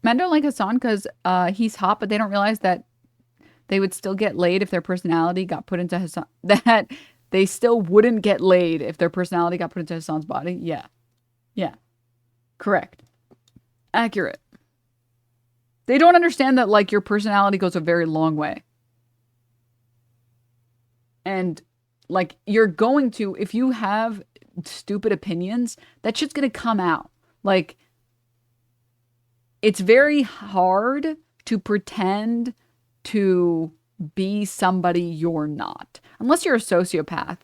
Men don't like Hassan because he's hot, but they don't realize that they would still get laid if their personality got put into Hassan. That they still wouldn't get laid if their personality got put into Hassan's body. Yeah. Yeah. Correct. Accurate. They don't understand that, like, your personality goes a very long way. And, like, you're going to, if you have stupid opinions, that shit's gonna come out. Like, it's very hard to pretend to be somebody you're not. Unless you're a sociopath.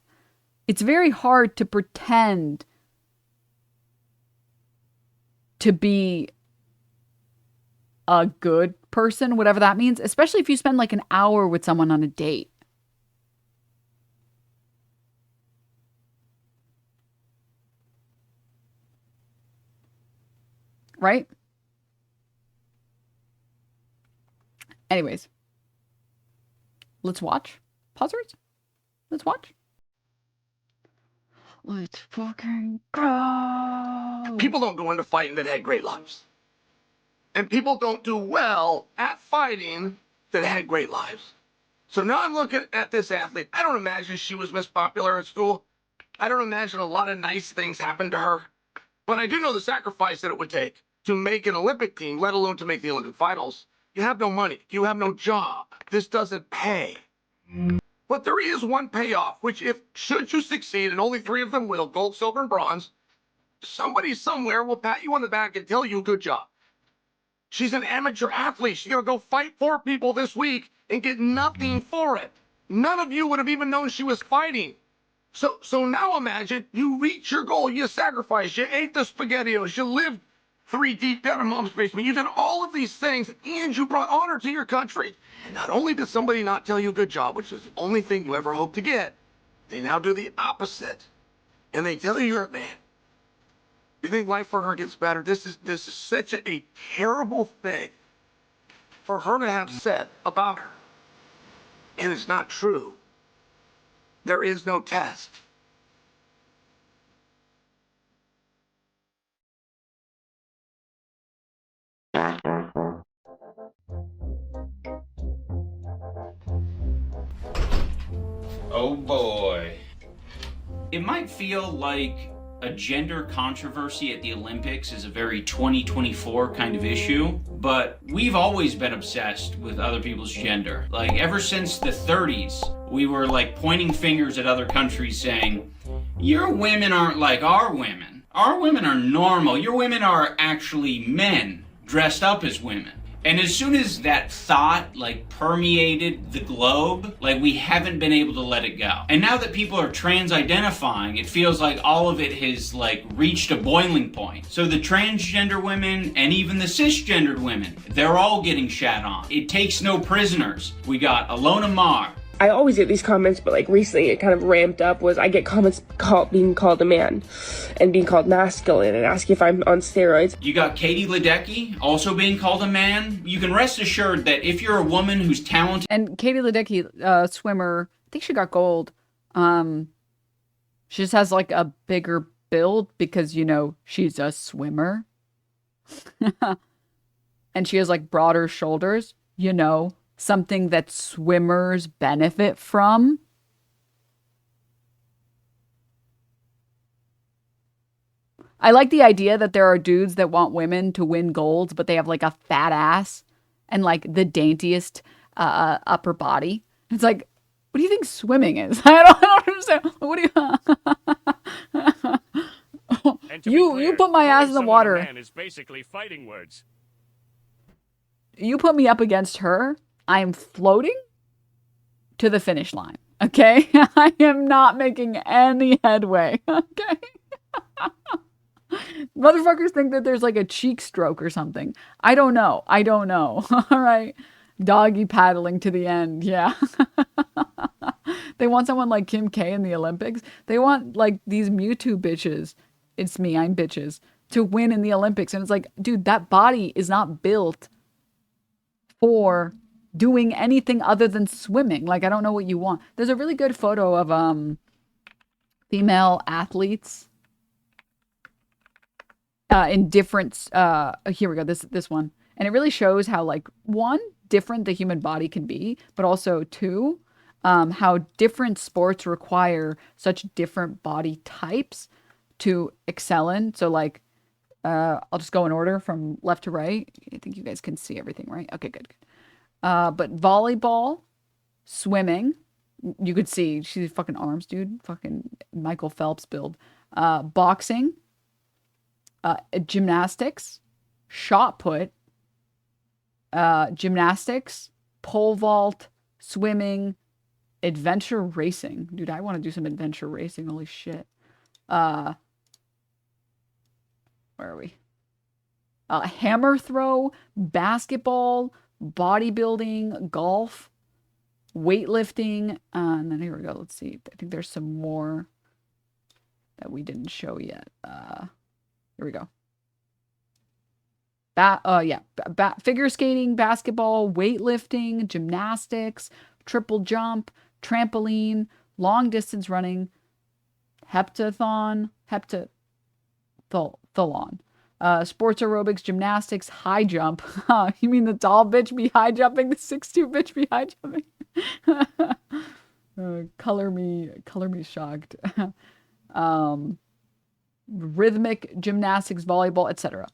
It's very hard to pretend to be a good person, whatever that means, especially if you spend like an hour with someone on a date. Right? Anyways, let's watch. Pausers? Let's watch. Let's fucking go. People don't go into fighting that had great lives. And people don't do well at fighting that had great lives. So now I'm looking at this athlete. I don't imagine she was Miss Popular at school. I don't imagine a lot of nice things happened to her. But I do know the sacrifice that it would take to make an Olympic team, let alone to make the Olympic finals. You have no money. You have no job. This doesn't pay. But there is one payoff, which if should you succeed, and only 3 of them will, gold, silver, and bronze, somebody somewhere will pat you on the back and tell you good job. She's an amateur athlete. She's going to go fight 4 people this week and get nothing for it. None of you would have even known she was fighting. So now imagine you reach your goal. You sacrificed. You ate the SpaghettiOs. You lived 3 deep down in mom's basement. You did all of these things, and you brought honor to your country. And not only did somebody not tell you good job, which is the only thing you ever hope to get, they now do the opposite. And they tell you you're a man. You think life for her gets better? This is such a terrible thing for her to have said about her. And it's not true. There is no test. Oh boy. It might feel like a gender controversy at the Olympics is a very 2024 kind of issue, but we've always been obsessed with other people's gender. Like, ever since the 30s, we were like pointing fingers at other countries saying, your women aren't like our women. Our women are normal. Your women are actually men dressed up as women. And as soon as that thought like permeated the globe, like we haven't been able to let it go. And now that people are trans-identifying, it feels like all of it has like reached a boiling point. So the transgender women and even the cisgendered women, they're all getting shat on. It takes no prisoners. We got Alona Mar. I always get these comments, but like recently it kind of ramped up. I get comments being called a man and being called masculine and asking if I'm on steroids. You got Katie Ledecky also being called a man. You can rest assured that if you're a woman who's talented. And Katie Ledecky, swimmer, I think she got gold. She just has like a bigger build because, you know, she's a swimmer. And she has like broader shoulders, you know. Something that swimmers benefit from. I like the idea that there are dudes that want women to win golds, but they have like a fat ass and like the daintiest upper body. It's like, what do you think swimming is? I don't understand. What do you? You put my ass in the water. Man is basically fighting words. You put me up against her. I am floating to the finish line, okay? I am not making any headway, okay? Motherfuckers think that there's like a cheek stroke or something. I don't know. All right? Doggy paddling to the end, yeah. They want someone like Kim K in the Olympics. They want like these Mewtwo bitches. It's me, I'm bitches. To win in the Olympics. And it's like, dude, that body is not built for doing anything other than swimming. Like, I don't know what you want. There's a really good photo of female athletes in different here we go, this one. And it really shows how, like, one, different the human body can be, but also two, how different sports require such different body types to excel in. So, like, I'll just go in order from left to right. I think you guys can see everything, right? Okay, good. But volleyball, swimming, you could see she's fucking arms, dude. Fucking Michael Phelps build. Boxing, gymnastics, shot put, gymnastics, pole vault, swimming, adventure racing. Dude, I want to do some adventure racing. Holy shit. Where are we? Hammer throw, basketball, bodybuilding, golf, weightlifting, and then here we go. Let's see. I think there's some more that we didn't show yet. Here we go. Figure skating, basketball, weightlifting, gymnastics, triple jump, trampoline, long distance running, heptathlon, sports aerobics, gymnastics, high jump. You mean the tall bitch be high jumping? The 6'2" bitch be high jumping? Color me shocked. Rhythmic gymnastics, volleyball, etc.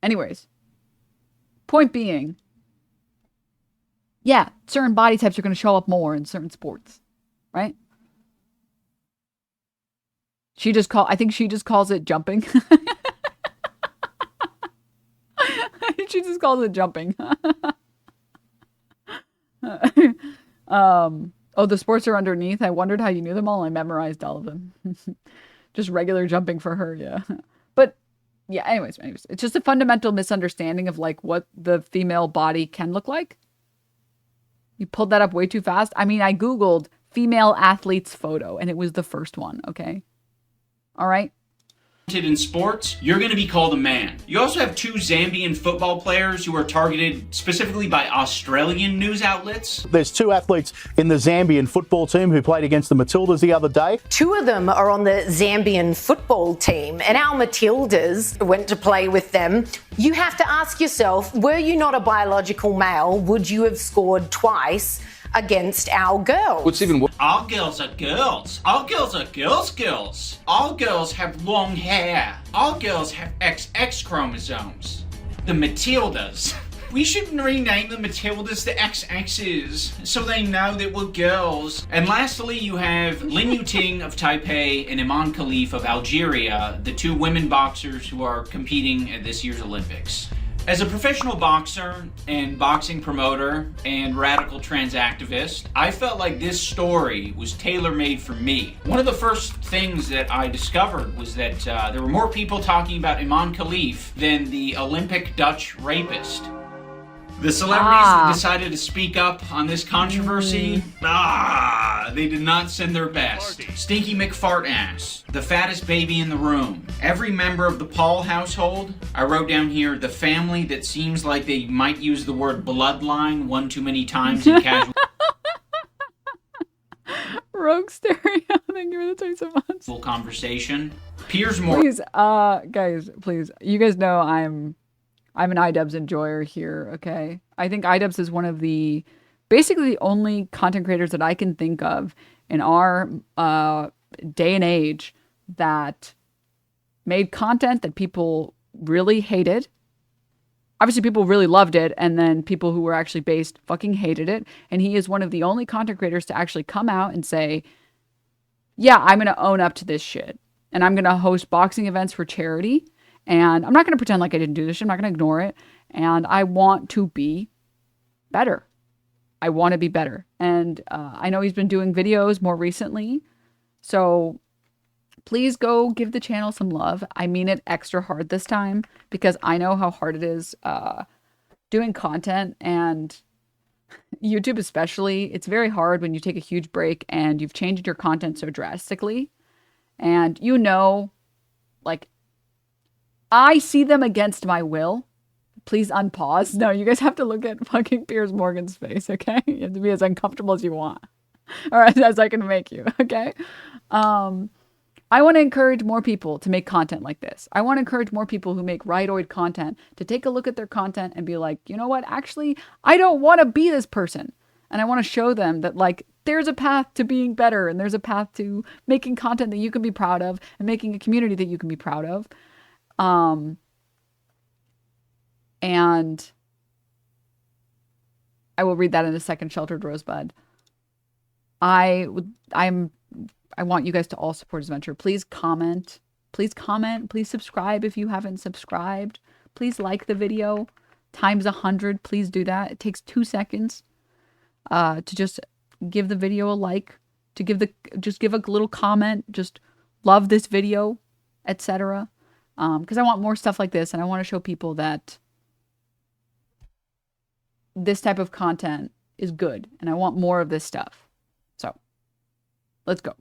Anyways, point being, yeah, certain body types are going to show up more in certain sports, right? I think she just calls it jumping. She just calls it jumping. Oh, the sports are underneath. I wondered how you knew them all. I memorized all of them. Just regular jumping for her, yeah. But yeah, anyways, it's just a fundamental misunderstanding of like what the female body can look like. You pulled that up way too fast. I mean, I Googled female athlete's photo and it was the first one, okay? All right. In sports, you're going to be called a man. You also have two Zambian football players who are targeted specifically by Australian news outlets. There's two athletes in the Zambian football team who played against the Matildas the other day. Two of them are on the Zambian football team, and our Matildas went to play with them. You have to ask yourself, were you not a biological male, would you have scored twice against our girls? What's even worse? All girls are girls. All girls are girls. All girls have long hair. All girls have XX chromosomes. The Matildas. We should rename the Matildas the XXs so they know that we're girls. And lastly, you have Lin Yuting of Taipei and Iman Khalif of Algeria, the two women boxers who are competing at this year's Olympics. As a professional boxer and boxing promoter and radical trans activist, I felt like this story was tailor-made for me. One of the first things that I discovered was that there were more people talking about Iman Khalif than the Olympic Dutch rapist. The celebrities that decided to speak up on this controversy, they did not send their best. Stinky McFart ass, the fattest baby in the room, every member of the Paul household. I wrote down here, the family that seems like they might use the word bloodline one too many times in casual Rogue stereo. Thank you for the 20 months. Conversation. Piers Morgan. Please, guys, please. You guys know I'm an iDubbbz enjoyer here, okay? I think iDubbbz is one of the, basically the only content creators that I can think of in our day and age that made content that people really hated. Obviously, people really loved it, and then people who were actually based fucking hated it. And he is one of the only content creators to actually come out and say, yeah, I'm going to own up to this shit. And I'm going to host boxing events for charity. And I'm not going to pretend like I didn't do this shit. I'm not going to ignore it. And I want to be better. I want to be better. And I know he's been doing videos more recently. So please go give the channel some love. I mean it extra hard this time because I know how hard it is doing content, and YouTube especially. It's very hard when you take a huge break and you've changed your content so drastically. And you know, like, I see them against my will. Please unpause. No, you guys have to look at fucking Piers Morgan's face, okay? You have to be as uncomfortable as you want. Or as I can make you, okay? I want to encourage more people to make content like this. I want to encourage more people who make rightoid content to take a look at their content and be like, you know what? Actually, I don't want to be this person. And I want to show them that, like, there's a path to being better, and there's a path to making content that you can be proud of and making a community that you can be proud of. And I will read that in a second, Sheltered Rosebud. I want you guys to all support his venture. Please comment. Please comment. Please subscribe if you haven't subscribed. Please like the video. Times 100. Please do that. It takes 2 seconds to just give the video a like, to give a little comment, just love this video, etc. Because I want more stuff like this, and I want to show people that this type of content is good, and I want more of this stuff. So, let's go.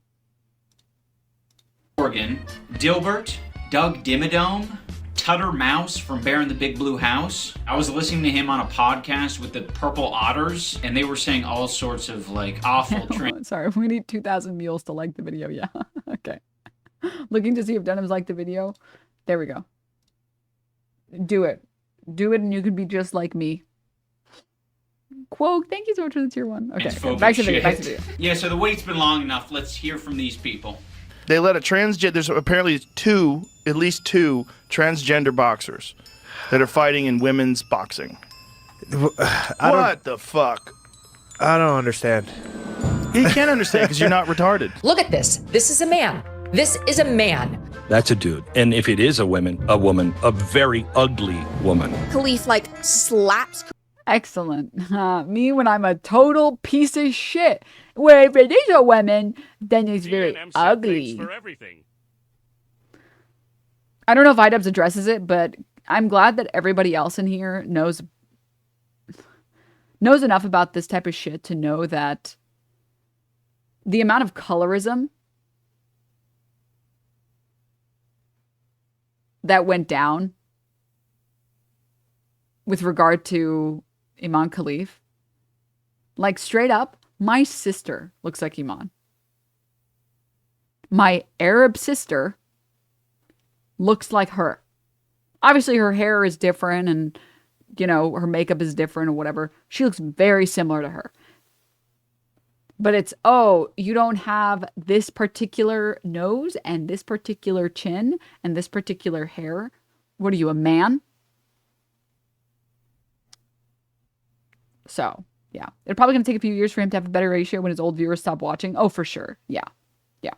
Oregon, Dilbert, Doug Dimmadome, Tutter Mouse from Bear in the Big Blue House. I was listening to him on a podcast with the Purple Otters, and they were saying all sorts of like awful Sorry, we need 2,000 mules to like the video. Yeah, okay. Looking to see if Denims like the video. There we go. Do it. Do it, and you could be just like me. Quote, thank you so much for the tier 1. Okay, back to the video. Yeah, so the wait's been long enough. Let's hear from these people. They let a transgender. There's apparently at least two transgender boxers that are fighting in women's boxing. What the fuck? I don't understand. You can't understand because you're not retarded. Look at this. This is a man. This is a man. That's a dude. And if it is a woman, a very ugly woman. Khalif like slaps. Excellent. Me when I'm a total piece of shit. Where if it is a woman, then it's very ugly. For everything. I don't know if iDubbbz addresses it, but I'm glad that everybody else in here knows enough about this type of shit to know that the amount of colorism that went down with regard to Iman Khalif, like straight up, my sister looks like Iman. My Arab sister looks like her. Obviously, her hair is different and, you know, her makeup is different or whatever. She looks very similar to her. But it's, oh, you don't have this particular nose and this particular chin and this particular hair. What are you, a man? So, yeah. It's probably going to take a few years for him to have a better ratio when his old viewers stop watching. Oh, for sure. Yeah. Yeah.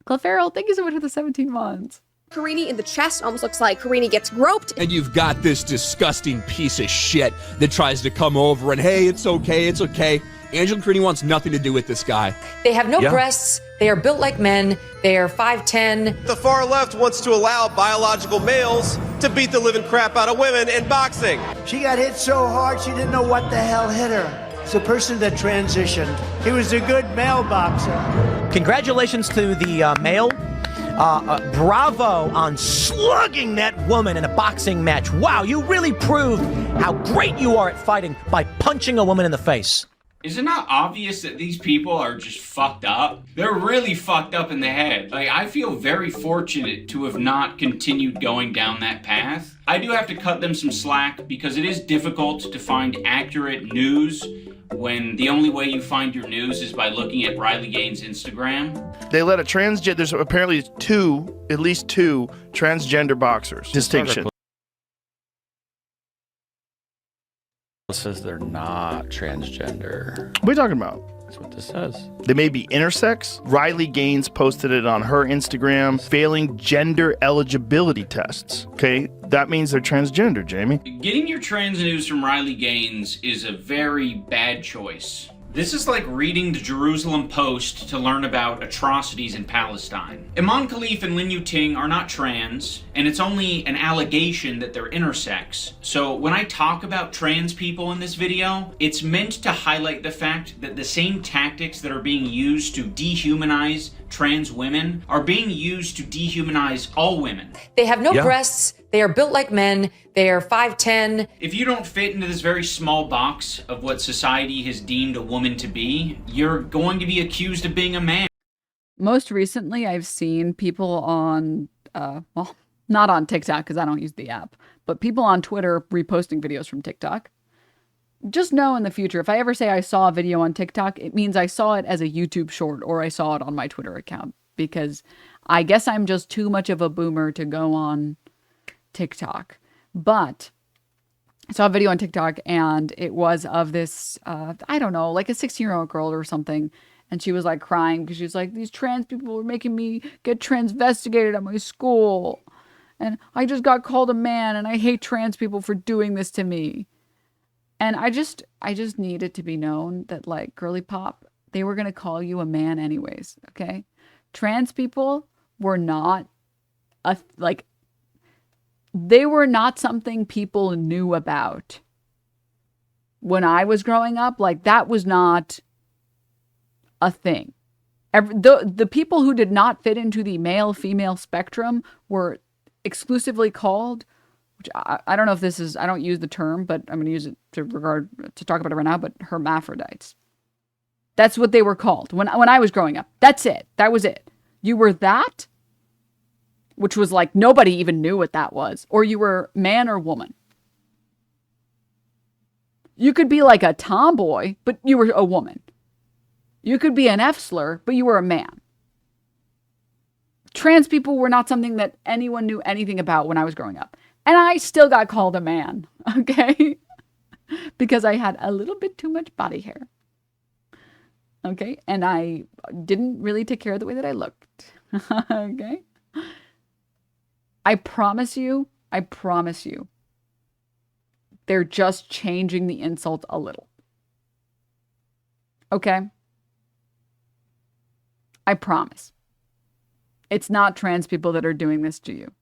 Cliff Farrell, thank you so much for the 17 months. Karini in the chest almost looks like Karini gets groped. And you've got this disgusting piece of shit that tries to come over and, hey, it's okay, it's okay. Angela Karini wants nothing to do with this guy. They have no breasts. They are built like men. They are 5'10". The far left wants to allow biological males to beat the living crap out of women in boxing. She got hit so hard she didn't know what the hell hit her. It's a person that transitioned. He was a good male boxer. Congratulations to the male. Bravo on slugging that woman in a boxing match. Wow, you really proved how great you are at fighting by punching a woman in the face. Is it not obvious that these people are just fucked up? They're really fucked up in the head. Like, I feel very fortunate to have not continued going down that path. I do have to cut them some slack because it is difficult to find accurate news when the only way you find your news is by looking at Riley Gaines' Instagram. They let a transgender. There's apparently at least two transgender boxers. Distinction. Says they're not transgender. What are you talking about? That's what this says. They may be intersex. Riley Gaines posted it on her Instagram, failing gender eligibility tests. Okay, that means they're transgender, Jamie. Getting your trans news from Riley Gaines is a very bad choice. This is like reading the Jerusalem Post to learn about atrocities in Palestine. Iman Khalif and Lin Yuting are not trans, and it's only an allegation that they're intersex. So when I talk about trans people in this video, it's meant to highlight the fact that the same tactics that are being used to dehumanize trans women are being used to dehumanize all women. They have no breasts. They are built like men. They are 5'10". If you don't fit into this very small box of what society has deemed a woman to be, you're going to be accused of being a man. Most recently, I've seen people on, well, not on TikTok because I don't use the app, but people on Twitter reposting videos from TikTok. Just know in the future, if I ever say I saw a video on TikTok, it means I saw it as a YouTube short or I saw it on my Twitter account, because I guess I'm just too much of a boomer to go on TikTok. But I saw a video on TikTok and it was of this, I don't know, like a 16-year-old girl or something. And she was like crying because she was like, these trans people were making me get transvestigated at my school. And I just got called a man and I hate trans people for doing this to me. And I just need it to be known that, like, girly pop, they were going to call you a man anyways, okay? Trans people were not they were not something people knew about. When I was growing up, like, that was not a thing. The people who did not fit into the male-female spectrum were exclusively called, which I don't know if this is, I don't use the term, but I'm going to use it to talk about it right now, but hermaphrodites. That's what they were called when I was growing up. That's it. That was it. You were that, which was like nobody even knew what that was, or you were man or woman. You could be like a tomboy, but you were a woman. You could be an F-slur, but you were a man. Trans people were not something that anyone knew anything about when I was growing up. And I still got called a man, okay? Because I had a little bit too much body hair. Okay? And I didn't really take care of the way that I looked. Okay? I promise you, they're just changing the insult a little. Okay? I promise. It's not trans people that are doing this to you.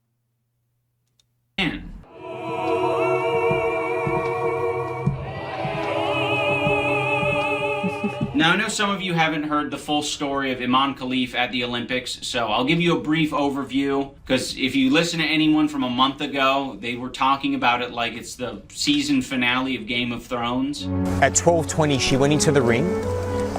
Now, I know some of you haven't heard the full story of Iman Khalif at the Olympics, so I'll give you a brief overview, because if you listen to anyone from a month ago, they were talking about it like it's the season finale of Game of Thrones. At 12:20, she went into the ring.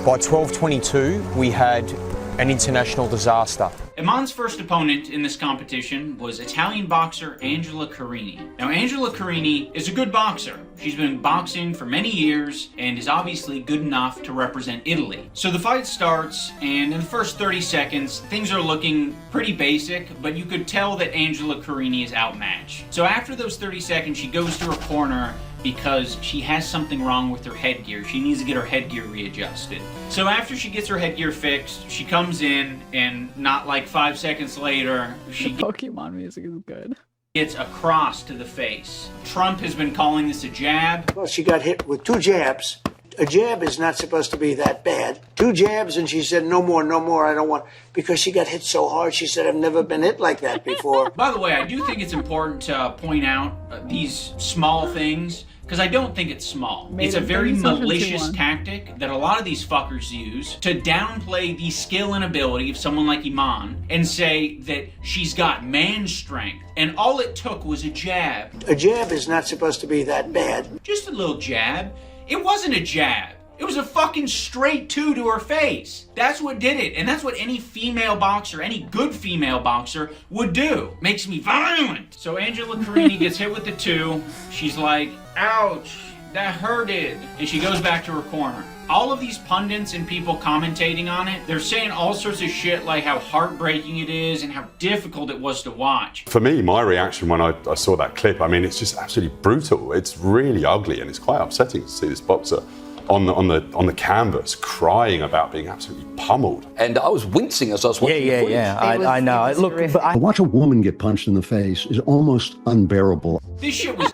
By 12:22, we had an international disaster. Iman's first opponent in this competition was Italian boxer Angela Carini. Now, Angela Carini is a good boxer. She's been boxing for many years and is obviously good enough to represent Italy. So the fight starts, and in the first 30 seconds, things are looking pretty basic, but you could tell that Angela Carini is outmatched. So after those 30 seconds, she goes to her corner because she has something wrong with her headgear. She needs to get her headgear readjusted. So after she gets her headgear fixed, she comes in, and not like 5 seconds later, she Pokemon music is good. Gets a cross to the face. Trump has been calling this a jab. Well, she got hit with 2 jabs. A jab is not supposed to be that bad. 2 jabs, and she said, no more, I don't want, because she got hit so hard. She said, I've never been hit like that before. By the way, I do think it's important to point out these small things, because I don't think it's small. It's a very malicious tactic that a lot of these fuckers use to downplay the skill and ability of someone like Iman and say that she's got man strength. And all it took was a jab. A jab is not supposed to be that bad. Just a little jab. It wasn't a jab. It was a fucking straight 2 to her face. That's what did it. And that's what any female boxer, any good female boxer would do. Makes me violent. So Angela Carini gets hit with the 2. She's like, ouch, that hurted. And she goes back to her corner. All of these pundits and people commentating on it, they're saying all sorts of shit like how heartbreaking it is and how difficult it was to watch. For me, my reaction when I saw that clip, I mean, it's just absolutely brutal. It's really ugly, and it's quite upsetting to see this boxer on the canvas crying about being absolutely pummeled. And I was wincing as I was watching the footage. I know. Look, but to watch a woman get punched in the face is almost unbearable. This shit was...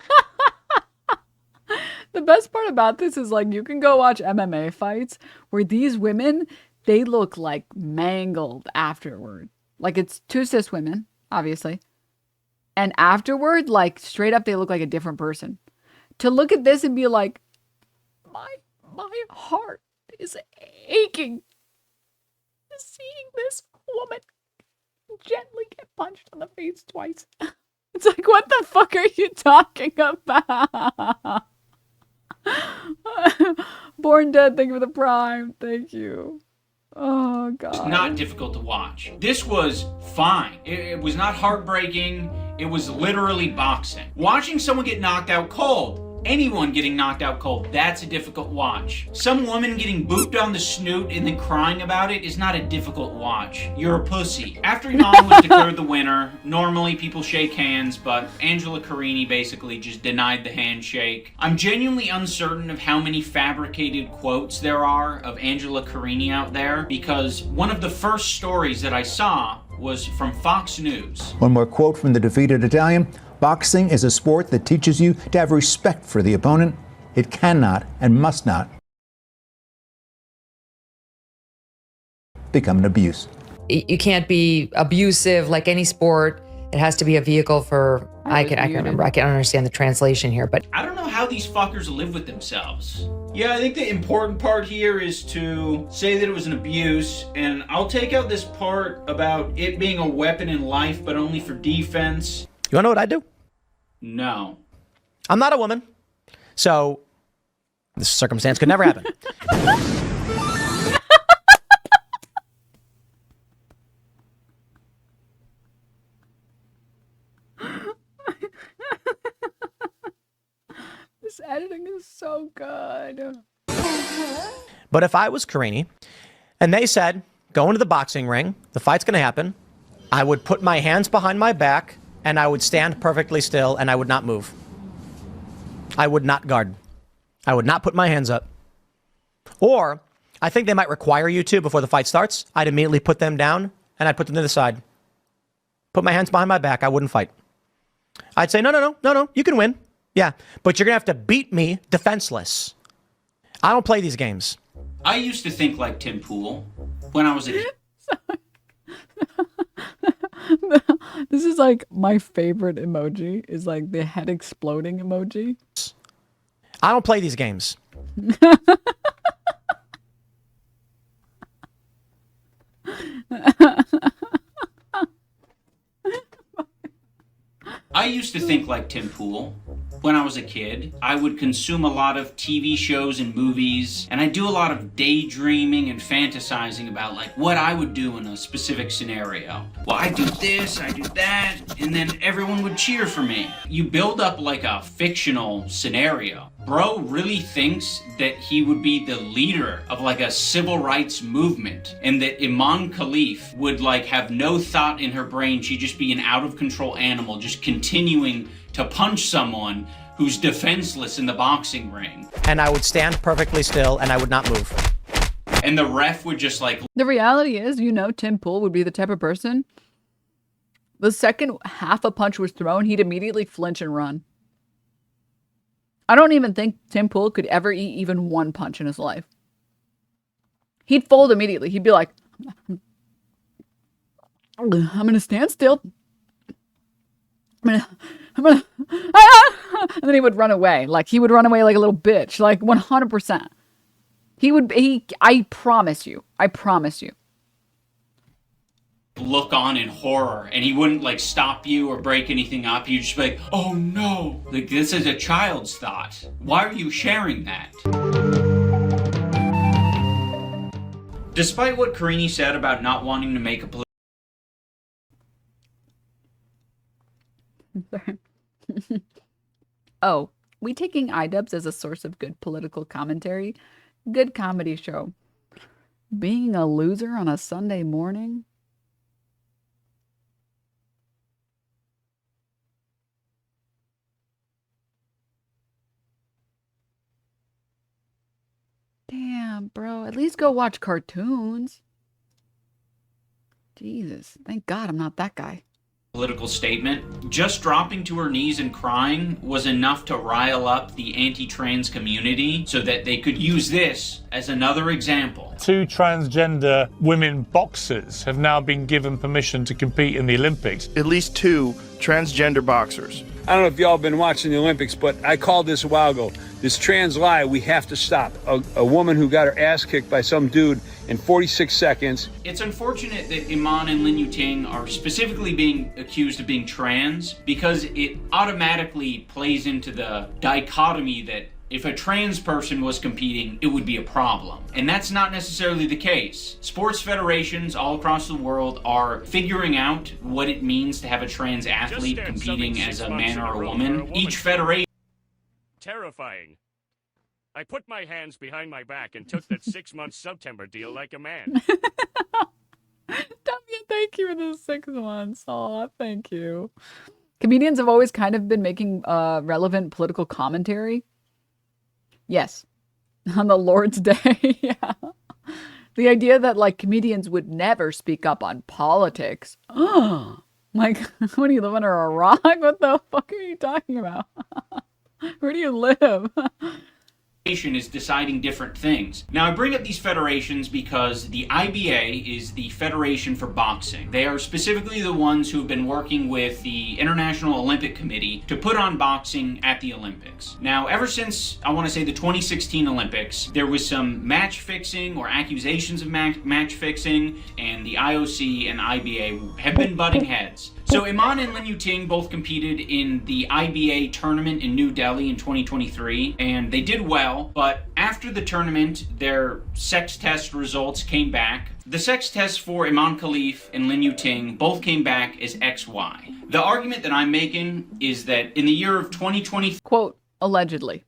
The best part about this is, like, you can go watch MMA fights where these women, they look like mangled afterward. Like, it's 2 cis women, obviously. And afterward, like, straight up, they look like a different person. To look at this and be like, my heart is aching seeing this woman gently get punched on the face twice. It's like, what the fuck are you talking about? Born Dead, thank you for the Prime. Thank you. Oh, God. It's not difficult to watch. This was fine. It was not heartbreaking. It was literally boxing. Watching someone get knocked out cold, anyone getting knocked out cold, that's a difficult watch. Some woman getting booped on the snoot and then crying about it is not a difficult watch. You're a pussy. After Iman was declared the winner, normally people shake hands, but Angela Carini basically just denied the handshake. I'm genuinely uncertain of how many fabricated quotes there are of Angela Carini out there, because one of the first stories that I saw was from Fox News. One more quote from the defeated Italian. Boxing is a sport that teaches you to have respect for the opponent. It cannot and must not become an abuse. You can't be abusive like any sport. It has to be a vehicle for, I can remember, I can't understand the translation here, but. I don't know how these fuckers live with themselves. Yeah, I think the important part here is to say that it was an abuse, and I'll take out this part about it being a weapon in life, but only for defense. You wanna know what I do? No. I'm not a woman, so this circumstance could never happen. This editing is so good. But if I was Carini and they said, go into the boxing ring, the fight's gonna happen, I would put my hands behind my back and I would stand perfectly still and I would not move. I would not guard. I would not put my hands up. Or, I think they might require you to before the fight starts. I'd immediately put them down and I'd put them to the side. Put my hands behind my back, I wouldn't fight. I'd say, no, you can win. Yeah, but you're gonna have to beat me defenseless. I don't play these games. I used to think like Tim Pool when I was a kid. This is like my favorite emoji is like the head exploding emoji. I don't play these games. I used to think like Tim Pool. When I was a kid, I would consume a lot of TV shows and movies, and I do a lot of daydreaming and fantasizing about like what I would do in a specific scenario. Well, I do this, I do that, and then everyone would cheer for me. You build up like a fictional scenario. Bro really thinks that he would be the leader of like a civil rights movement, and that Iman Khalif would like have no thought in her brain. She'd just be an out of control animal, just continuing to punch someone who's defenseless in the boxing ring. And I would stand perfectly still and I would not move. And the ref would just like... The reality is, Tim Pool would be the type of person, the second half a punch was thrown, he'd immediately flinch and run. I don't even think Tim Pool could ever eat even one punch in his life. He'd fold immediately. He'd be like, I'm gonna stand still. I'm gonna, and then he would run away. Like, he would run away like a little bitch. Like, 100%. I promise you. Look on in horror, and he wouldn't like stop you or break anything up. He'd just be like, oh no. Like, this is a child's thought. Why are you sharing that? Despite what Carini said about not wanting to make a Oh, we taking iDubbbz as a source of good political commentary? Good comedy show. Being a loser on a Sunday morning? Damn, bro. At least go watch cartoons. Jesus. Thank God I'm not that guy. political statement. Just dropping to her knees and crying was enough to rile up the anti-trans community so that they could use this as another example. 2 transgender women boxers have now been given permission to compete in the Olympics. At least 2 transgender boxers. I don't know if y'all have been watching the Olympics, but I called this a while ago. This trans lie, we have to stop. A woman who got her ass kicked by some dude in 46 seconds. It's unfortunate that Iman and Lin Yuting are specifically being accused of being trans because it automatically plays into the dichotomy that if a trans person was competing, it would be a problem. And that's not necessarily the case. Sports federations all across the world are figuring out what it means to have a trans athlete competing as a man or a woman. Each federation... Terrifying. I put my hands behind my back and took that 6-month September deal like a man. Thank you for the 6 months. Aw, thank you. Comedians have always kind of been making relevant political commentary. Yes. On the Lord's Day. Yeah. The idea that like comedians would never speak up on politics. Oh, like, what do you live under a rock? What the fuck are you talking about? Where do you live? Is deciding different things. Now, I bring up these federations because the IBA is the Federation for Boxing. They are specifically the ones who have been working with the International Olympic Committee to put on boxing at the Olympics. Now, ever since, I want to say, the 2016 Olympics, there was some match fixing or accusations of match fixing, and the IOC and IBA have been butting heads. So Iman and Lin Yuting both competed in the IBA tournament in New Delhi in 2023, and they did well, but after the tournament, their sex test results came back. The sex tests for Iman Khalif and Lin Yuting both came back as XY. The argument that I'm making is that in the year of 2023, quote, allegedly,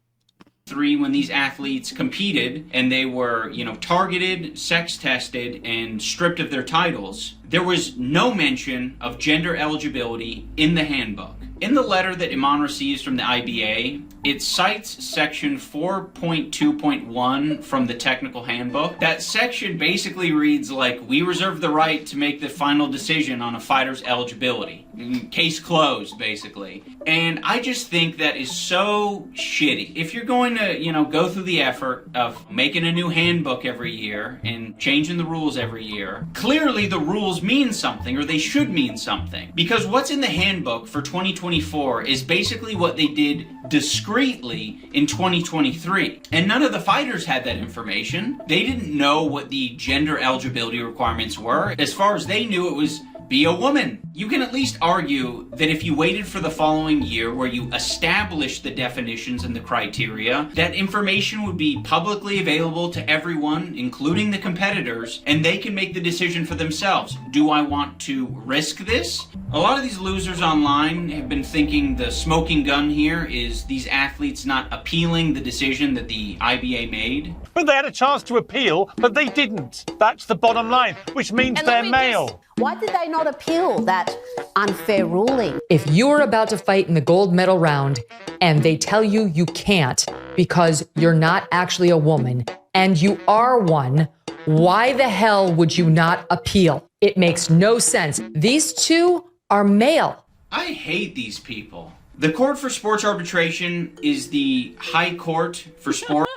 when these athletes competed and they were, targeted, sex tested, and stripped of their titles, there was no mention of gender eligibility in the handbook. In the letter that Iman receives from the IBA, it cites section 4.2.1 from the technical handbook. That section basically reads like, we reserve the right to make the final decision on a fighter's eligibility. Case closed, basically. And I just think that is so shitty. If you're going to, go through the effort of making a new handbook every year and changing the rules every year, clearly the rules mean something, or they should mean something. Because what's in the handbook for 2024 is basically what they did discreetly in 2023. And none of the fighters had that information. They didn't know what the gender eligibility requirements were. As far as they knew, it was be a woman. You can at least argue that if you waited for the following year where you established the definitions and the criteria, that information would be publicly available to everyone, including the competitors, and they can make the decision for themselves. Do I want to risk this? A lot of these losers online have been thinking the smoking gun here is these athletes not appealing the decision that the IBA made. But they had a chance to appeal, but they didn't. That's the bottom line, which means they're male. Why did they not appeal that unfair ruling? If you're about to fight in the gold medal round and they tell you you can't because you're not actually a woman and you are one, why the hell would you not appeal? It makes no sense. These two are male. I hate these people. The Court for Sports Arbitration is the High Court for Sport.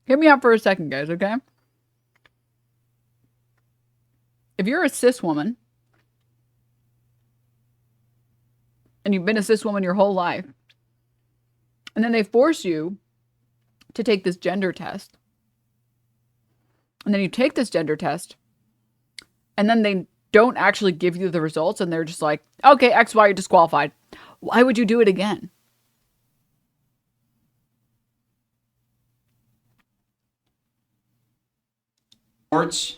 Hear me out for a second, guys, okay? If you're a cis woman, and you've been a cis woman your whole life, and then they force you to take this gender test, and then you take this gender test, and then they don't actually give you the results, and they're just like, okay, XY, you're disqualified. Why would you do it again?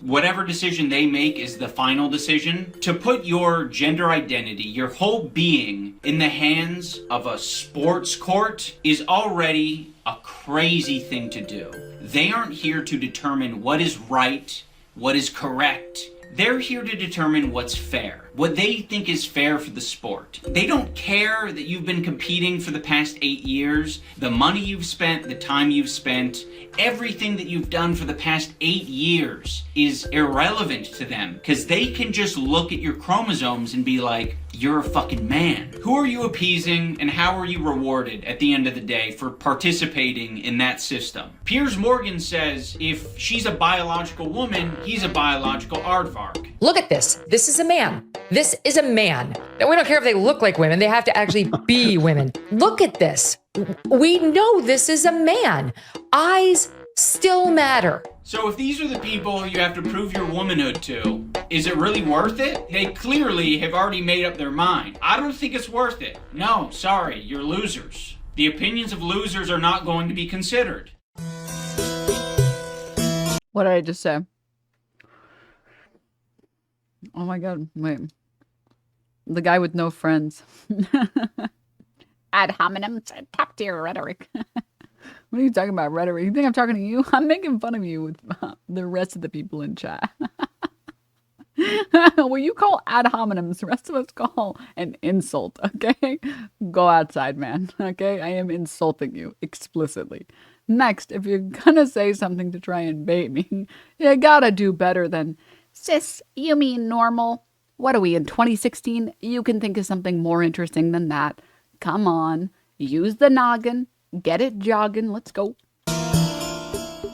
Whatever decision they make is the final decision. To put your gender identity, your whole being, in the hands of a sports court is already a crazy thing to do. They aren't here to determine what is right, what is correct. They're here to determine what's fair, what they think is fair for the sport. They don't care that you've been competing for the past 8 years, the money you've spent, the time you've spent, everything that you've done for the past 8 years is irrelevant to them because they can just look at your chromosomes and be like, you're a fucking man. Who are you appeasing and how are you rewarded at the end of the day for participating in that system? Piers Morgan says if she's a biological woman, he's a biological aardvark. Look at this. This is a man. This is a man. And we don't care if they look like women. They have to actually be women. Look at this. We know this is a man. Eyes still matter. So if these are the people you have to prove your womanhood to, Is it really worth it? They clearly have already made up their mind. I don't think it's worth it. No, sorry, you're losers. The opinions of losers are not going to be considered. What did I just say? Oh my god, wait. The guy with no friends. Ad hominem, top tier rhetoric. What are you talking about, rhetoric? You think I'm talking to you? I'm making fun of you with the rest of the people in chat. What you call ad hominems, the rest of us call an insult, okay? Go outside, man, okay? I am insulting you explicitly. Next, if you're gonna say something to try and bait me, you gotta do better than, sis, you mean normal? What are we, in 2016? You can think of something more interesting than that. Come on, use the noggin, get it jogging, let's go.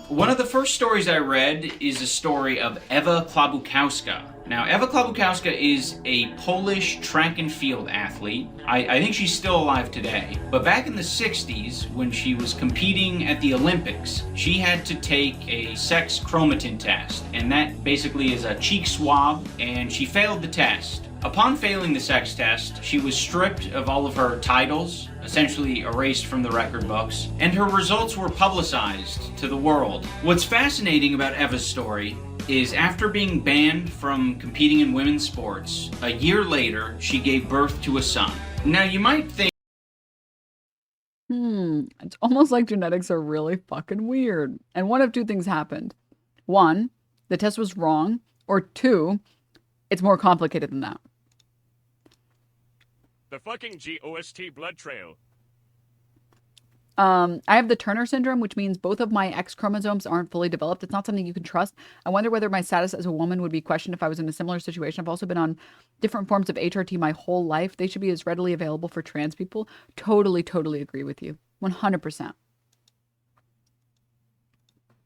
One of the first stories I read is a story of Ewa Klabukowska. Now, Ewa Klabukowska is a Polish track and field athlete. I think she's still alive today. But back in the 60s, when she was competing at the Olympics, she had to take a sex chromatin test. And that basically is a cheek swab, and she failed the test. Upon failing the sex test, she was stripped of all of her titles, essentially erased from the record books, and her results were publicized to the world. What's fascinating about Eva's story is after being banned from competing in women's sports, a year later, she gave birth to a son. Now, you might think, it's almost like genetics are really fucking weird. And one of two things happened. One, the test was wrong, or two, it's more complicated than that. The fucking GOST blood trail. I have the Turner syndrome, which means both of my X chromosomes aren't fully developed. It's not something you can trust. I wonder whether my status as a woman would be questioned if I was in a similar situation. I've also been on different forms of HRT my whole life. They should be as readily available for trans people. Totally agree with you. 100%. I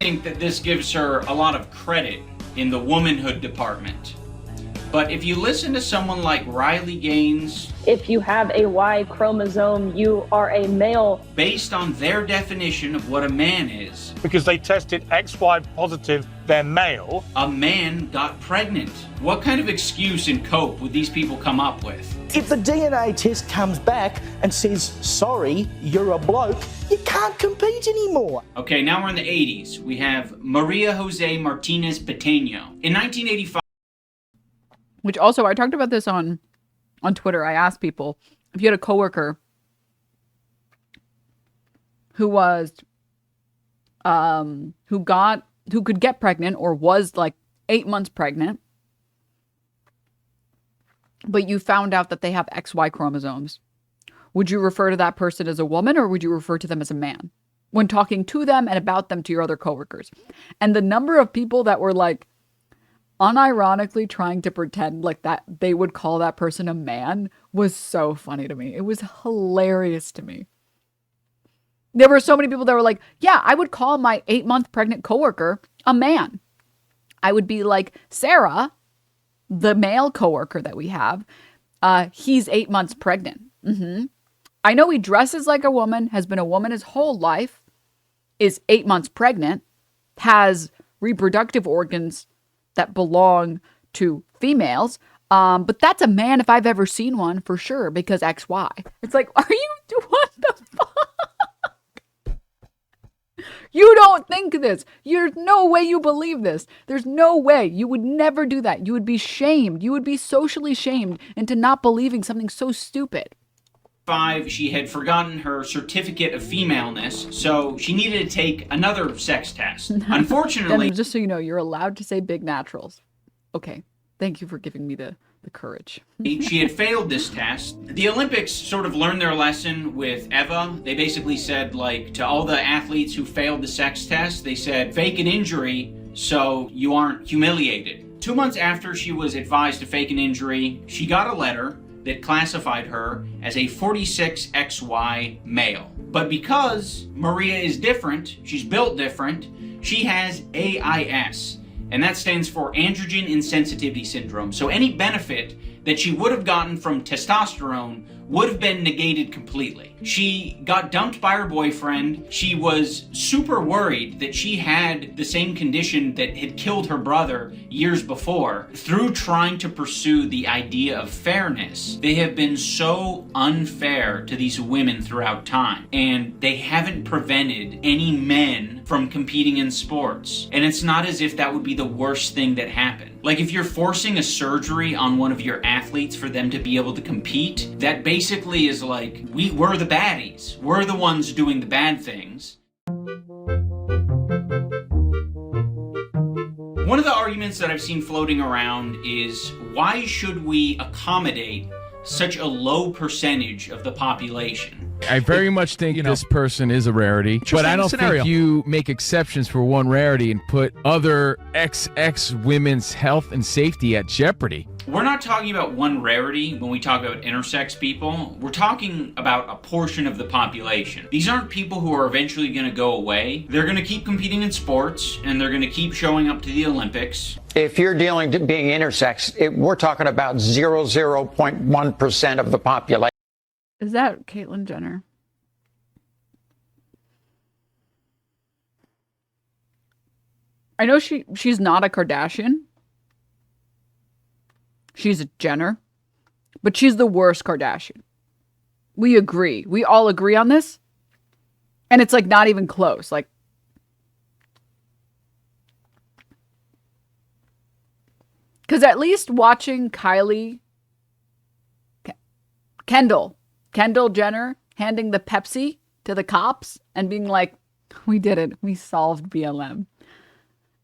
think that this gives her a lot of credit in the womanhood department. But if you listen to someone like Riley Gaines, if you have a Y chromosome, you are a male. Based on their definition of what a man is. Because they tested XY positive, they're male. A man got pregnant. What kind of excuse and cope would these people come up with? If the DNA test comes back and says, sorry, you're a bloke, you can't compete anymore. Okay, now we're in the 80s. We have Maria Jose Martinez Pateno. In 1985, which also, I talked about this on Twitter. I asked people, if you had a coworker who was, who could get pregnant or was like 8 months pregnant, but you found out that they have XY chromosomes, would you refer to that person as a woman or would you refer to them as a man when talking to them and about them to your other coworkers? And the number of people that were like, unironically trying to pretend like that they would call that person a man was so funny to me. It was hilarious to me. There were so many people that were like, yeah, I would call my 8-month pregnant coworker a man. I would be like, Sarah, the male coworker that we have, he's 8 months pregnant. I know he dresses like a woman, has been a woman his whole life, is 8 months pregnant, has reproductive organs that belong to females. But that's a man if I've ever seen one, for sure, because XY. It's like, what the fuck? You don't think this. There's no way you believe this. There's no way. You would never do that. You would be shamed. You would be socially shamed into not believing something so stupid. She had forgotten her certificate of femaleness, so she needed to take another sex test. Unfortunately, just so you know, you're allowed to say big naturals. Okay, thank you for giving me the courage. She had failed this test. The Olympics sort of learned their lesson with Eva. They basically said, like, to all the athletes who failed the sex test, they said, fake an injury so you aren't humiliated. 2 months after she was advised to fake an injury, she got a letter that classified her as a 46XY male. But because Maria is different, she's built different, she has AIS, and that stands for androgen insensitivity syndrome. So any benefit that she would have gotten from testosterone would have been negated completely. She got dumped by her boyfriend. She was super worried that she had the same condition that had killed her brother years before. Through trying to pursue the idea of fairness, they have been so unfair to these women throughout time, and they haven't prevented any men from competing in sports. And it's not as if that would be the worst thing that happened. Like, if you're forcing a surgery on one of your athletes for them to be able to compete, that basically is like, we're the baddies. We're the ones doing the bad things. One of the arguments that I've seen floating around is, why should we accommodate such a low percentage of the population? I very much think this person is a rarity, but I don't think you make exceptions for one rarity and put other XX women's health and safety at jeopardy. We're not talking about one rarity when we talk about intersex people. We're talking about a portion of the population. These aren't people who are eventually going to go away. They're going to keep competing in sports, and they're going to keep showing up to the Olympics. If you're dealing to being intersex, we're talking about 0.1% of the population. Is that Caitlyn Jenner? I know she's not a Kardashian. She's a Jenner. But she's the worst Kardashian. We agree. We all agree on this. And it's like not even close. Like, because at least watching Kendall Jenner handing the Pepsi to the cops and being like, we did it. We solved BLM.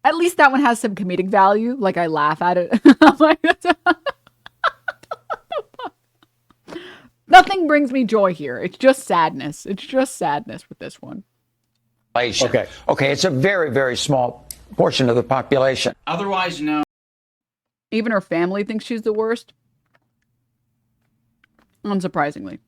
At least that one has some comedic value. Like, I laugh at it. I'm like, nothing brings me joy here. It's just sadness. It's just sadness with this one. Okay, it's a very, very small portion of the population. Otherwise, no. Even her family thinks she's the worst. Unsurprisingly.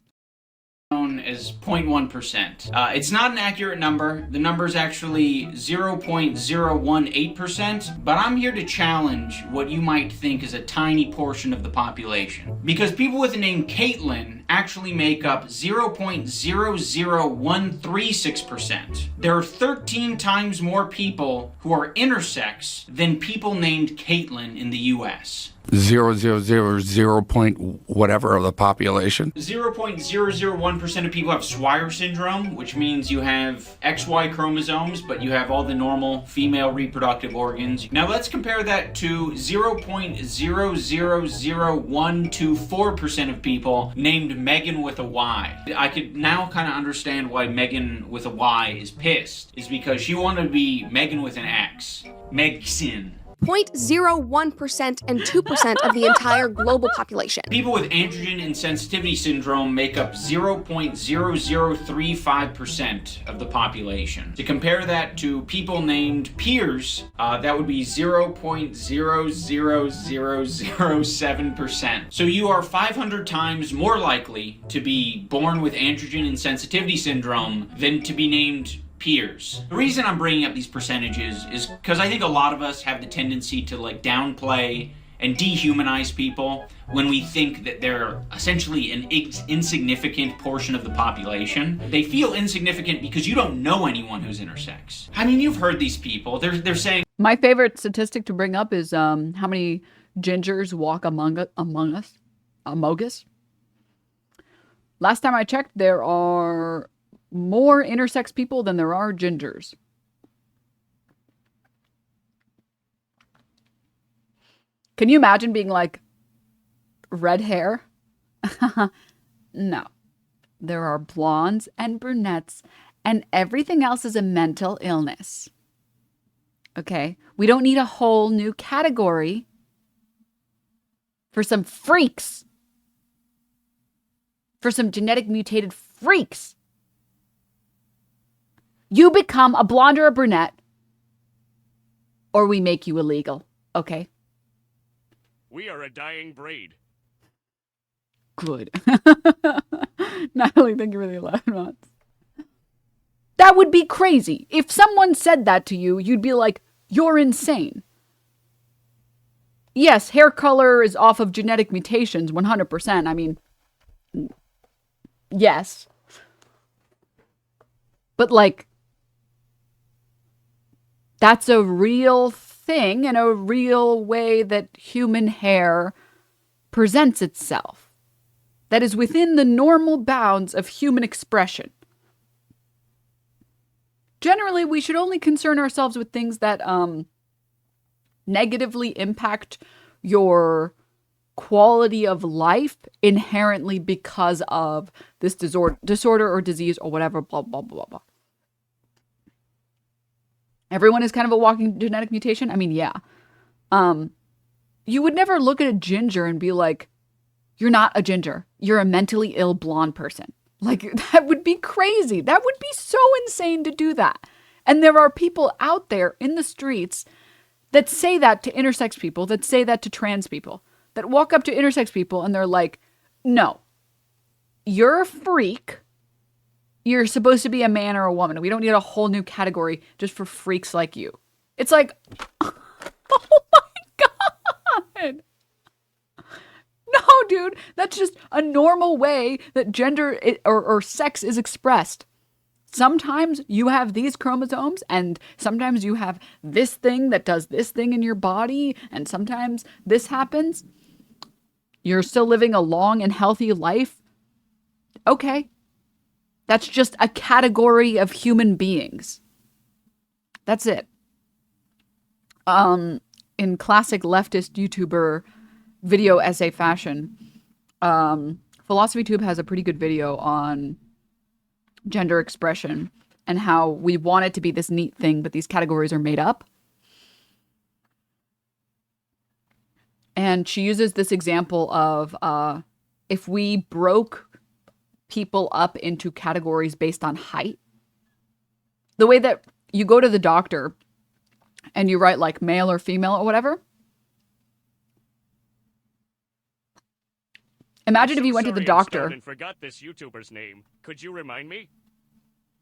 Known as 0.1%. It's not an accurate number. The number is actually 0.018%, but I'm here to challenge what you might think is a tiny portion of the population. Because people with the name Caitlyn actually make up 0.00136%. There are 13 times more people who are intersex than people named Caitlyn in the US. 0.000 point whatever of the population. 0.001% of people have Swyer syndrome, which means you have XY chromosomes, but you have all the normal female reproductive organs. Now let's compare that to 0.000124% of people named Megan with a Y. I could now kind of understand why Megan with a Y is pissed, is because she wanted to be Megan with an X. Megxin. 0.01% and 2% of the entire global population. People with androgen insensitivity syndrome make up 0.0035% of the population. To compare that to people named Piers, that would be 0.00007%. So you are 500 times more likely to be born with androgen insensitivity syndrome than to be named Piers. The reason I'm bringing up these percentages is because I think a lot of us have the tendency to like downplay and dehumanize people when we think that they're essentially an insignificant portion of the population. They feel insignificant because you don't know anyone who's intersex. I mean, you've heard these people. They're saying... My favorite statistic to bring up is how many gingers walk among us. Last time I checked, there are more intersex people than there are gingers. Can you imagine being like, red hair? No. There are blondes and brunettes, and everything else is a mental illness. Okay? We don't need a whole new category for some freaks. For some genetic mutated freaks. You become a blonde or a brunette, or we make you illegal, okay? We are a dying breed. Good. Natalie, thank you for the 11 months. That would be crazy. If someone said that to you, you'd be like, you're insane. Yes, hair color is off of genetic mutations, 100%. I mean, yes. But like, that's a real thing and a real way that human hair presents itself. That is within the normal bounds of human expression. Generally, we should only concern ourselves with things that negatively impact your quality of life inherently because of this disorder or disease or whatever, blah, blah, blah, blah. Everyone is kind of a walking genetic mutation. I mean, yeah. You would never look at a ginger and be like, you're not a ginger. You're a mentally ill blonde person. Like, that would be crazy. That would be so insane to do that. And there are people out there in the streets that say that to intersex people, that say that to trans people, that walk up to intersex people and they're like, no, you're a freak. You're supposed to be a man or a woman. We don't need a whole new category just for freaks like you. It's like, oh my God. No, dude, that's just a normal way that gender or sex is expressed. Sometimes you have these chromosomes and sometimes you have this thing that does this thing in your body and sometimes this happens. You're still living a long and healthy life. Okay. That's just a category of human beings. That's it. In classic leftist YouTuber video essay fashion, PhilosophyTube has a pretty good video on gender expression and how we want it to be this neat thing, but these categories are made up. And she uses this example of if we broke people up into categories based on height, the way that you go to the doctor and you write like male or female or whatever. Imagine if you went to the doctor. And forgot this YouTuber's name. Could you remind me?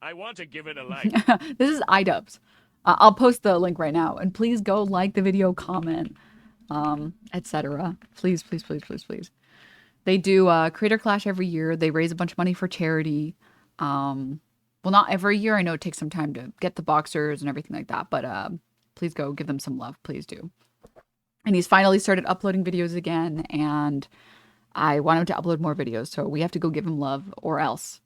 I want to give it a like. This is iDubbbz. I'll post the link right now, and please go like the video, comment, etc. Please, please, please, please, please. They do Creator Clash every year. They raise a bunch of money for charity. Well, not every year. I know it takes some time to get the boxers and everything like that, but please go give them some love. Please do. And he's finally started uploading videos again, and I want him to upload more videos, so we have to go give him love, or else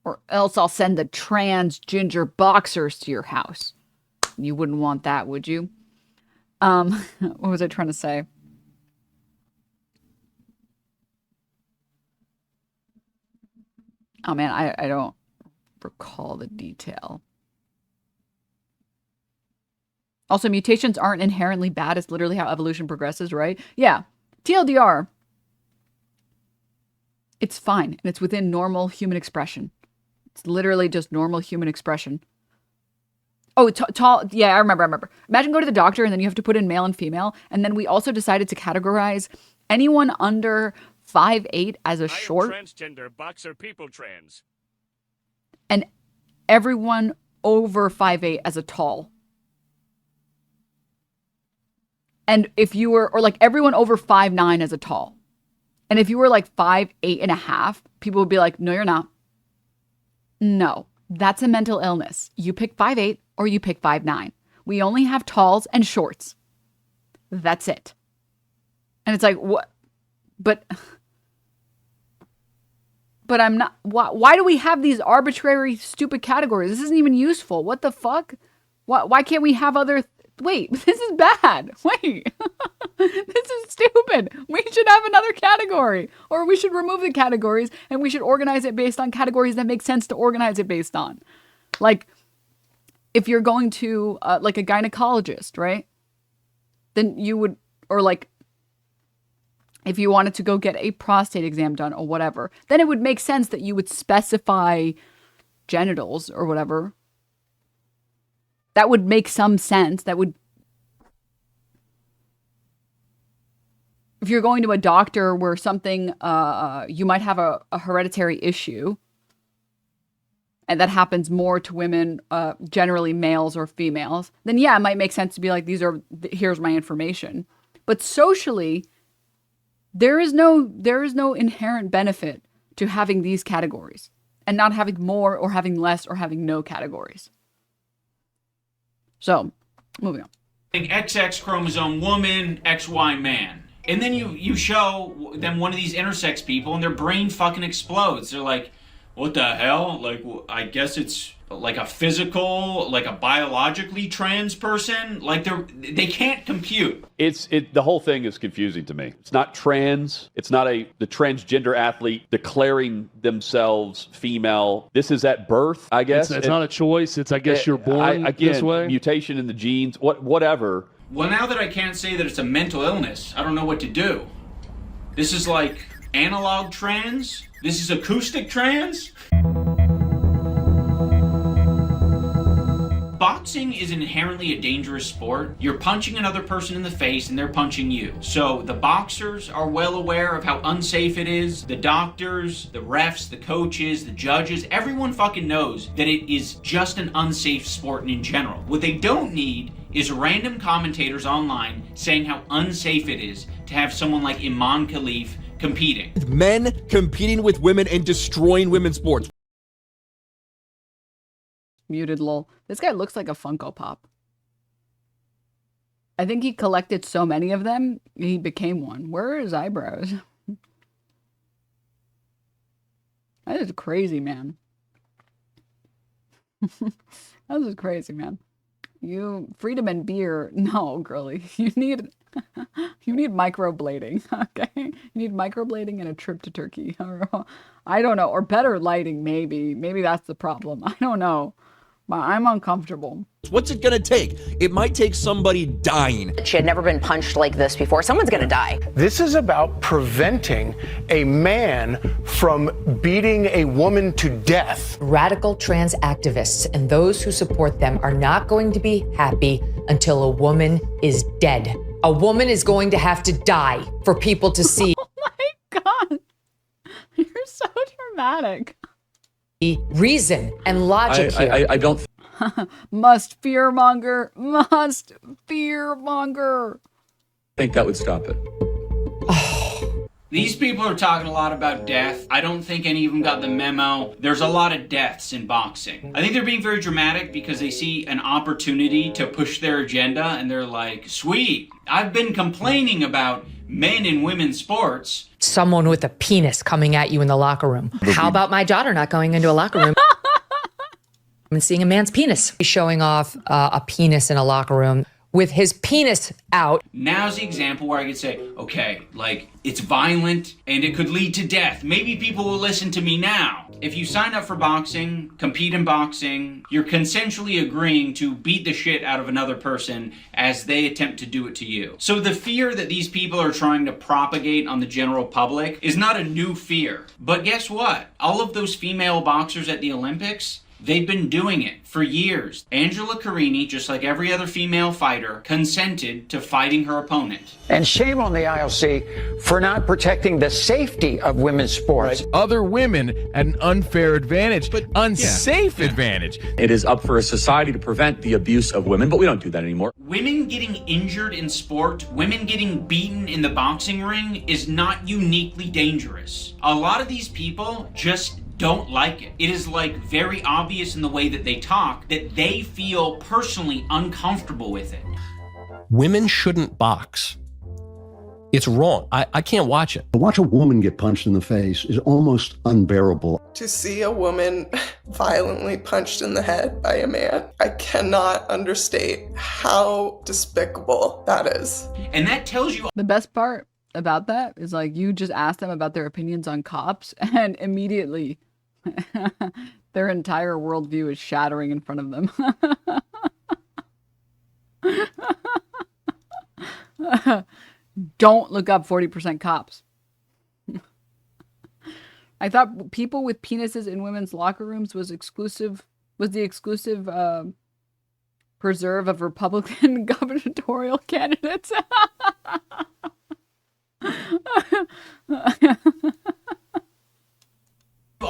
I'll send the trans ginger boxers to your house. You wouldn't want that, would you? What was I trying to say? Oh man, I don't recall the detail. Also, mutations aren't inherently bad. It's literally how evolution progresses, right? Yeah. TLDR. It's fine, and it's within normal human expression. It's literally just normal human expression. Oh, tall. Yeah, I remember. Imagine going to the doctor, and then you have to put in male and female, and then we also decided to categorize anyone under 5'8" as a short. Transgender boxer people trans. And everyone over 5'8" as a tall. And if you were, or like everyone over 5'9" as a tall. And if you were like 5'8.5", people would be like, no, you're not. No, that's a mental illness. You pick 5'8" or you pick 5'9". We only have talls and shorts. That's it. And it's like, what? But I'm not, why do we have these arbitrary, stupid categories? This isn't even useful. What the fuck? Why can't we have other, wait, this is bad. Wait, this is stupid. We should have another category, or we should remove the categories and we should organize it based on categories that make sense to organize it based on. Like, if you're going to like a gynecologist, right? Then you would, or like, if you wanted to go get a prostate exam done or whatever, then it would make sense that you would specify genitals or whatever. That would make some sense. That would, if you're going to a doctor where something, you might have a hereditary issue, and that happens more to women, generally males or females, then yeah, it might make sense to be like, here's my information. But socially, there is no inherent benefit to having these categories and not having more or having less or having no categories. So, moving on. XX chromosome woman, XY man. And then you show them one of these intersex people and their brain fucking explodes. They're like, what the hell? Like, I guess it's like a physical, like a biologically trans person. Like they can't compute. The whole thing is confusing to me. It's not trans. It's not the transgender athlete declaring themselves female. This is at birth, I guess. It's not a choice. It's, I guess, you're born this way. Mutation in the genes, whatever. Well, now that I can't say that it's a mental illness, I don't know what to do. This is like analog trans? This is acoustic trans? Boxing is inherently a dangerous sport. You're punching another person in the face and they're punching you. So the boxers are well aware of how unsafe it is. The doctors, the refs, the coaches, the judges, everyone fucking knows that it is just an unsafe sport in general. What they don't need is random commentators online saying how unsafe it is to have someone like Iman Khalif competing. Men competing with women and destroying women's sports. Muted lol. This guy looks like a Funko Pop. I think he collected so many of them, he became one. Where are his eyebrows? That is crazy, man. That is crazy, man. You freedom and beer. No, girly. You need microblading. Okay. You need microblading and a trip to Turkey. I don't know. Or better lighting, maybe. Maybe that's the problem. I don't know. But I'm uncomfortable. What's it gonna take? It might take somebody dying. She had never been punched like this before. Someone's gonna die. This is about preventing a man from beating a woman to death. Radical trans activists and those who support them are not going to be happy until a woman is dead. A woman is going to have to die for people to see. Oh my God. You're so dramatic. Reason and logic here. I don't. Must fearmonger. Must fearmonger. think that would stop it. These people are talking a lot about death. I don't think any of them got the memo. There's a lot of deaths in boxing. I think they're being very dramatic because they see an opportunity to push their agenda and they're like, sweet, I've been complaining about men and women's sports. Someone with a penis coming at you in the locker room. How about my daughter not going into a locker room and seeing a man's penis? He's showing off a penis in a locker room with his penis out. Now's the example where I could say, okay, like, it's violent and it could lead to death. Maybe people will listen to me now. If you sign up for boxing, compete in boxing, you're consensually agreeing to beat the shit out of another person as they attempt to do it to you. So the fear that these people are trying to propagate on the general public is not a new fear. But guess what? All of those female boxers at the Olympics, they've been doing it for years. Angela Carini, just like every other female fighter, consented to fighting her opponent. And shame on the IOC for not protecting the safety of women's sports. Other women at an unfair advantage, but unsafe advantage. It is up for a society to prevent the abuse of women, but we don't do that anymore. Women getting injured in sport, women getting beaten in the boxing ring is not uniquely dangerous. A lot of these people just don't like it. It is like very obvious in the way that they talk that they feel personally uncomfortable with it. Women shouldn't box. It's wrong. I can't watch it. To watch a woman get punched in the face is almost unbearable. To see a woman violently punched in the head by a man, I cannot understate how despicable that is. And that tells you the best part about that is, like, you just ask them about their opinions on cops and immediately their entire worldview is shattering in front of them. Don't look up 40% cops. I thought people with penises in women's locker rooms was the exclusive preserve of Republican gubernatorial candidates.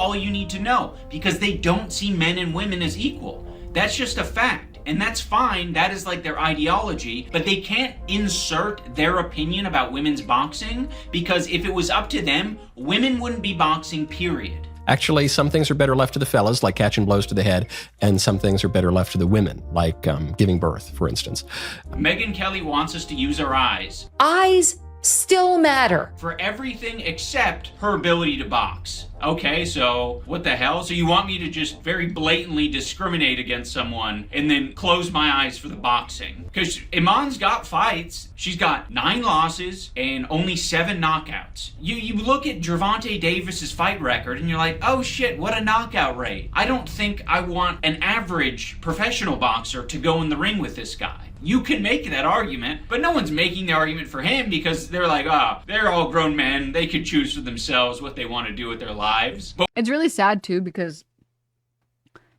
all you need to know, because they don't see men and women as equal. That's just a fact. and that's fine. That is like their ideology, but they can't insert their opinion about women's boxing, because if it was up to them, women wouldn't be boxing, period. Actually, some things are better left to the fellas, like catching blows to the head, and some things are better left to the women, like giving birth, for instance. Megyn Kelly wants us to use our eyes. Eyes still matter. For everything except her ability to box. Okay, so what the hell? So you want me to just very blatantly discriminate against someone and then close my eyes for the boxing? Because Iman's got fights. She's got 9 losses and only 7 knockouts. You look at Gervonta Davis's fight record and you're like, oh shit, what a knockout rate. I don't think I want an average professional boxer to go in the ring with this guy. You can make that argument, but no one's making the argument for him because they're like, they're all grown men. They could choose for themselves what they want to do with their lives. But it's really sad too, because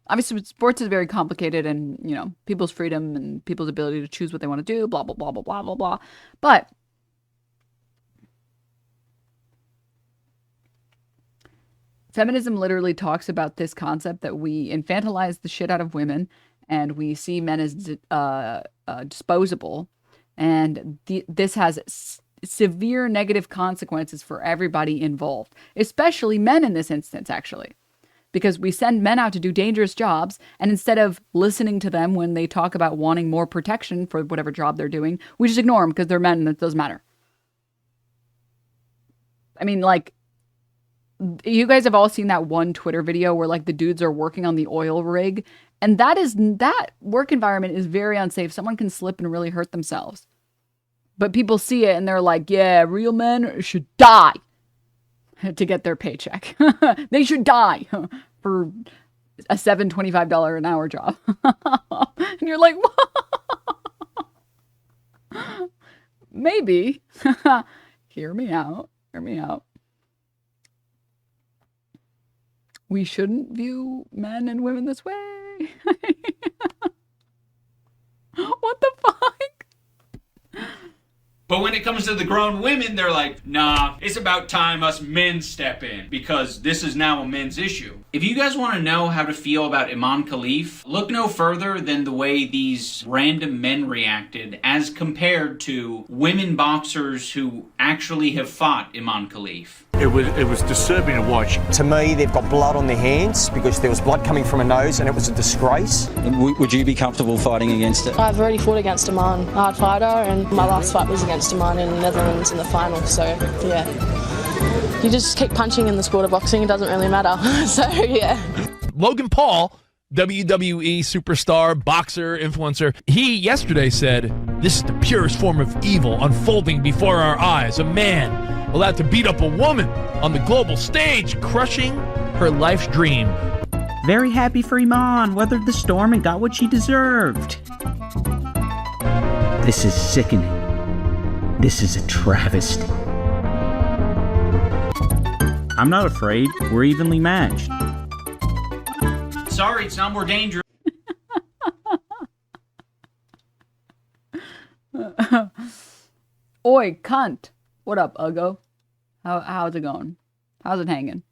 obviously sports is very complicated, and, you know, people's freedom and people's ability to choose what they want to do, blah, blah, blah, blah, blah, blah, blah. But feminism literally talks about this concept that we infantilize the shit out of women and we see men as disposable, and this has severe negative consequences for everybody involved, especially men in this instance, actually, because we send men out to do dangerous jobs, and instead of listening to them when they talk about wanting more protection for whatever job they're doing, we just ignore them because they're men and it doesn't matter. I mean, like, you guys have all seen that one Twitter video where, like, the dudes are working on the oil rig, and that work environment is very unsafe. Someone can slip and really hurt themselves. But people see it and they're like, yeah, real men should die to get their paycheck. They should die for a $7.25 an hour job. And you're like, what? Maybe. Hear me out. Hear me out. We shouldn't view men and women this way. What the fuck? But when it comes to the grown women, they're like, nah, it's about time us men step in, because this is now a men's issue. If you guys want to know how to feel about Iman Khalif, look no further than the way these random men reacted as compared to women boxers who actually have fought Iman Khalif. It was disturbing to watch. To me, they've got blood on their hands because there was blood coming from her nose and it was a disgrace. Would you be comfortable fighting against it? I've already fought against Iman, a hard fighter, and my last fight was against Iman in the Netherlands in the final, so yeah. You just keep punching in the sport of boxing, it doesn't really matter. So yeah. Logan Paul, WWE superstar, boxer, influencer, he yesterday said, "This is the purest form of evil unfolding before our eyes. A man allowed to beat up a woman on the global stage, crushing her life's dream." Very happy for Iman, weathered the storm and got what she deserved. This is sickening. This is a travesty. I'm not afraid. We're evenly matched. Sorry, it's not more dangerous. Oi, cunt. What up, Uggo? How's it going? How's it hanging?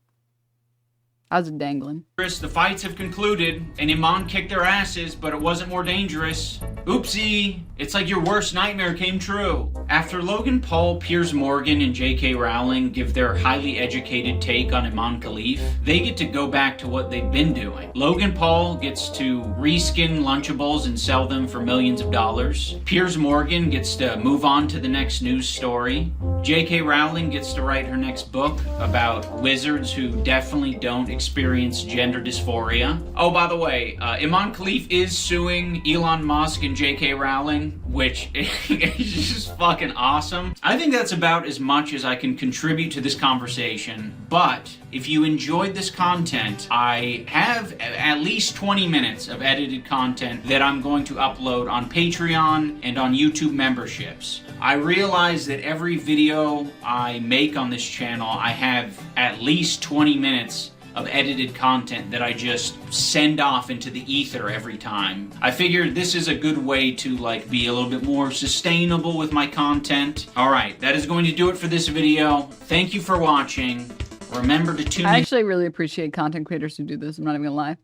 How's it dangling? The fights have concluded, and Iman kicked their asses, but it wasn't more dangerous. Oopsie! It's like your worst nightmare came true. After Logan Paul, Piers Morgan, and J.K. Rowling give their highly educated take on Iman Khalif, they get to go back to what they've been doing. Logan Paul gets to reskin Lunchables and sell them for millions of dollars. Piers Morgan gets to move on to the next news story. J.K. Rowling gets to write her next book about wizards who definitely don't experience gender dysphoria. Oh, by the way, Iman Khalif is suing Elon Musk and J.K. Rowling, which is just fucking awesome. I think that's about as much as I can contribute to this conversation, but if you enjoyed this content, I have at least 20 minutes of edited content that I'm going to upload on Patreon and on YouTube memberships. I realize that every video I make on this channel, I have at least 20 minutes of edited content that I just send off into the ether every time. I figured this is a good way to be a little bit more sustainable with my content. Alright, that is going to do it for this video. Thank you for watching. Remember to tune in. I actually really appreciate content creators who do this, I'm not even gonna lie.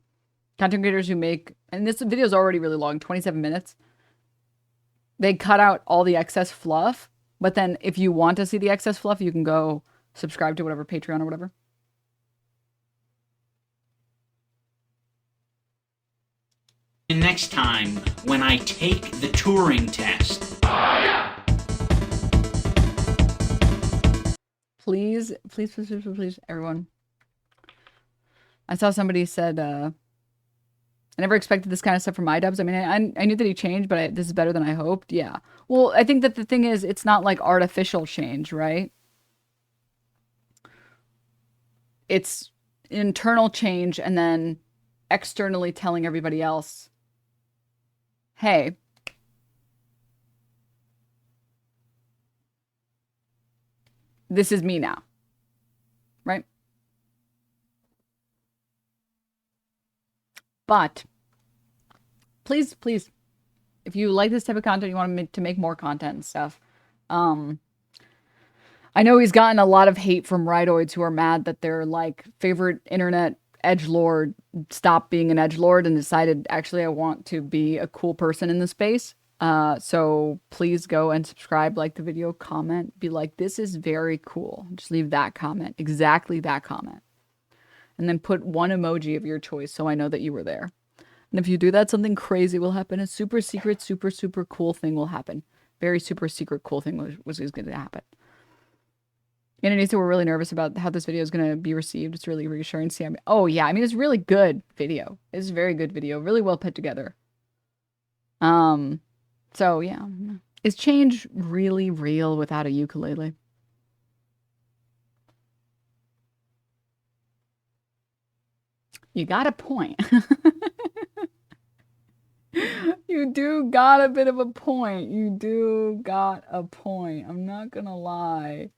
Content creators who make, and this video is already really long, 27 minutes. They cut out all the excess fluff, but then if you want to see the excess fluff, you can go subscribe to whatever Patreon or whatever. And next time when I take the Turing test. Please, please, please, please, please, everyone. I saw somebody said, I never expected this kind of stuff from iDubbbz. I mean, I knew that he changed, but this is better than I hoped. Yeah. Well, I think that the thing is, it's not like artificial change, right? It's internal change and then externally telling everybody else, hey, this is me now, right? But please, please, if you like this type of content, you want to make more content and stuff. I know he's gotten a lot of hate from rightoids who are mad that their like favorite internet edgelord stopped being an edgelord and decided, actually, I want to be a cool person in the space. So please go and subscribe, like the video, comment, be like, this is very cool. Just leave that comment, exactly that comment. And then put one emoji of your choice so I know that you were there. And if you do that, something crazy will happen. A super secret, super, super cool thing will happen. Very super secret cool thing was going to happen. And Anissa, we're really nervous about how this video is going to be received. It's really reassuring to see. Oh, yeah. I mean, it's a really good video. It's a very good video. Really well put together. So, yeah. Is change really real without a ukulele? You got a point. You do got a bit of a point. You do got a point. I'm not gonna lie.